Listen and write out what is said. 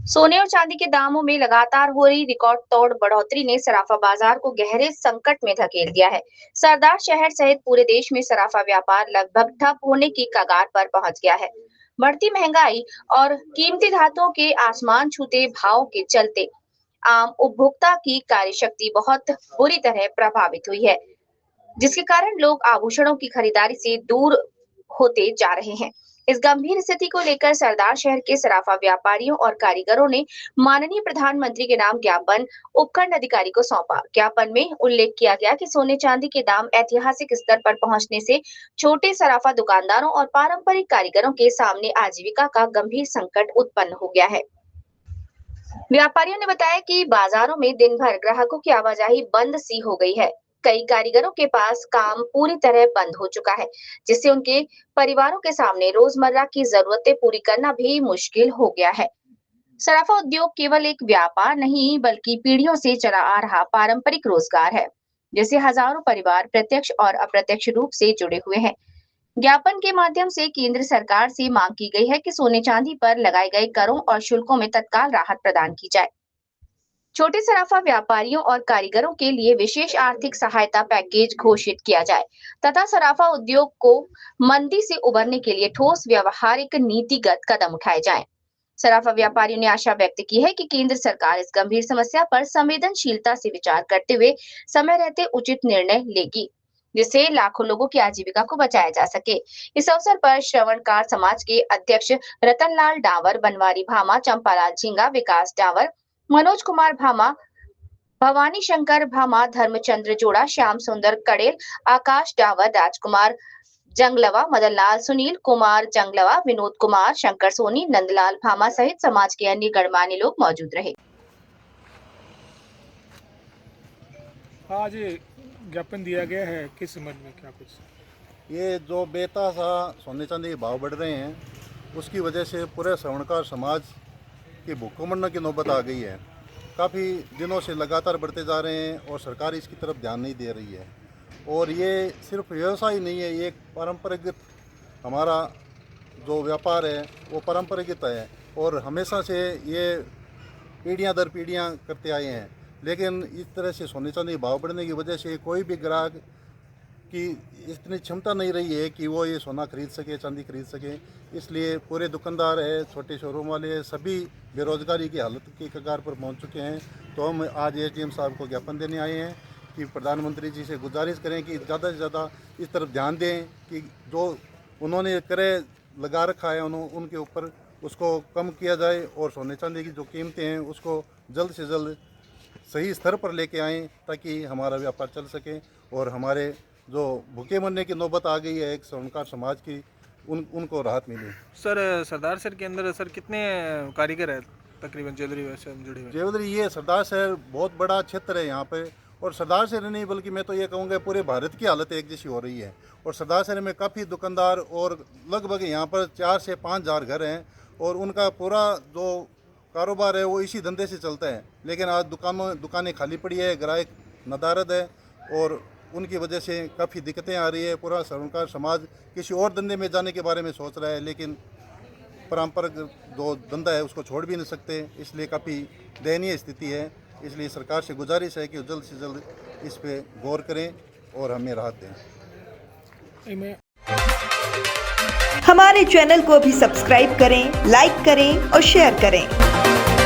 सोने और चांदी के दामों में लगातार हो रही रिकॉर्ड तोड़ बढ़ोतरी ने सराफा बाजार को गहरे संकट में धकेल दिया है। सरदार शहर सहित पूरे देश में सराफा व्यापार लगभग ठप होने की कगार पर पहुंच गया है। बढ़ती महंगाई और कीमती धातुओं के आसमान छूते भाव के चलते आम उपभोक्ता की कार्यशक्ति बहुत बुरी तरह प्रभावित हुई है, जिसके कारण लोग आभूषणों की खरीदारी से दूर होते जा रहे हैं। इस गंभीर स्थिति को लेकर सरदार शहर के सराफा व्यापारियों और कारीगरों ने माननीय प्रधानमंत्री के नाम ज्ञापन उपखंड अधिकारी को सौंपा। ज्ञापन में उल्लेख किया गया कि सोने चांदी के दाम ऐतिहासिक स्तर पर पहुंचने से छोटे सराफा दुकानदारों और पारंपरिक कारीगरों के सामने आजीविका का गंभीर संकट उत्पन्न हो गया है। व्यापारियों ने बताया कि बाजारों में दिन भर ग्राहकों की आवाजाही बंद सी हो गई है। कई कारीगरों के पास काम पूरी तरह बंद हो चुका है, जिससे उनके परिवारों के सामने रोजमर्रा की जरूरतें पूरी करना भी मुश्किल हो गया है। सराफा उद्योग केवल एक व्यापार नहीं, बल्कि पीढ़ियों से चला आ रहा पारंपरिक रोजगार है, जिससे हजारों परिवार प्रत्यक्ष और अप्रत्यक्ष रूप से जुड़े हुए हैं। ज्ञापन के माध्यम से केंद्र सरकार से मांग की गई है कि सोने चांदी पर लगाए गए करों और शुल्कों में तत्काल राहत प्रदान की जाए। छोटे सराफा व्यापारियों और कारीगरों के लिए विशेष आर्थिक सहायता पैकेज घोषित किया जाए तथा सराफा उद्योग को मंदी से उबरने के लिए ठोस व्यवहारिक नीतिगत कदम उठाए जाएं। सराफा व्यापारियों ने आशा व्यक्त की है कि केंद्र सरकार इस गंभीर समस्या पर संवेदनशीलता से विचार करते हुए समय रहते उचित निर्णय लेगी, जिससे लाखों लोगों की आजीविका को बचाया जा सके। इस अवसर पर श्रवणकार समाज के अध्यक्ष रतनलाल डावर, बनवारी भामा, चंपालाल झींगा, विकास डावर, मनोज कुमार भामा, भवानी शंकर भामा, धर्मचंद्र जोड़ा, श्याम सुंदर कड़ेल, आकाश डावर, राजकुमार जंगलवा, मदनलाल, सुनील कुमार जंगलवा, विनोद कुमार, शंकर सोनी, नंदलाल भामा सहित समाज के अन्य गणमान्य लोग मौजूद रहे। आज ज्ञापन दिया गया है, किस संबंध में क्या कुछ? ये जो बेतहाशा सोने चांदी के भाव बढ़ रहे हैं, उसकी वजह से पूरे श्रवणकार समाज की भूखमरने की नौबत आ गई है। काफ़ी दिनों से लगातार बढ़ते जा रहे हैं और सरकार इसकी तरफ ध्यान नहीं दे रही है। और ये सिर्फ व्यवसाय नहीं है, ये एक पारंपरिक हमारा जो व्यापार है वो पारंपरिक है और हमेशा से ये पीढ़ियां दर पीढ़ियां करते आए हैं। लेकिन इस तरह से सोने चांदी के भाव बढ़ने की वजह से कोई भी ग्राहक की इतनी क्षमता नहीं रही है कि वो ये सोना खरीद सके, चांदी खरीद सके। इसलिए पूरे दुकानदार है, छोटे शोरूम वाले है, सभी बेरोजगारी की हालत की कगार पर पहुंच चुके हैं। तो हम आज एसडीएम साहब को ज्ञापन देने आए हैं कि प्रधानमंत्री जी से गुजारिश करें कि ज़्यादा से ज़्यादा इस तरफ ध्यान दें कि जो उन्होंने क्रय लगा रखा है उनके ऊपर उसको कम किया जाए और सोने चांदी की जो कीमतें हैं उसको जल्द से जल्द सही स्तर पर लेके आएँ ताकि हमारा व्यापार चल सके और हमारे जो भूखे मरने की नौबत आ गई है एक स्वर्णकार समाज की उनको राहत मिले। सर, सरदार शहर के अंदर सर कितने कारीगर हैं तकरीबन ज्वेलरी वैसे जुड़े हुए? ज्वेलरी ये सरदार शहर बहुत बड़ा क्षेत्र है यहाँ पे और सरदार शहर नहीं बल्कि मैं तो ये कहूँगा पूरे भारत की हालत एक जैसी हो रही है। और सरदार शहर में काफ़ी दुकानदार और लगभग यहाँ पर 4 से 5 हज़ार घर हैं और उनका पूरा जो कारोबार है वो इसी धंधे से चलता है। लेकिन आज दुकानें खाली पड़ी है, ग्राहक नदारद है और उनकी वजह से काफ़ी दिक्कतें आ रही है। पूरा स्वर्णकार समाज किसी और धंधे में जाने के बारे में सोच रहा है, लेकिन पारंपरिक जो धंधा है उसको छोड़ भी नहीं सकते, इसलिए काफ़ी दयनीय स्थिति है। इसलिए सरकार से गुजारिश है कि जल्द से जल्द इस पे गौर करें और हमें राहत दें। हमारे चैनल को भी सब्सक्राइब करें, लाइक करें और शेयर करें।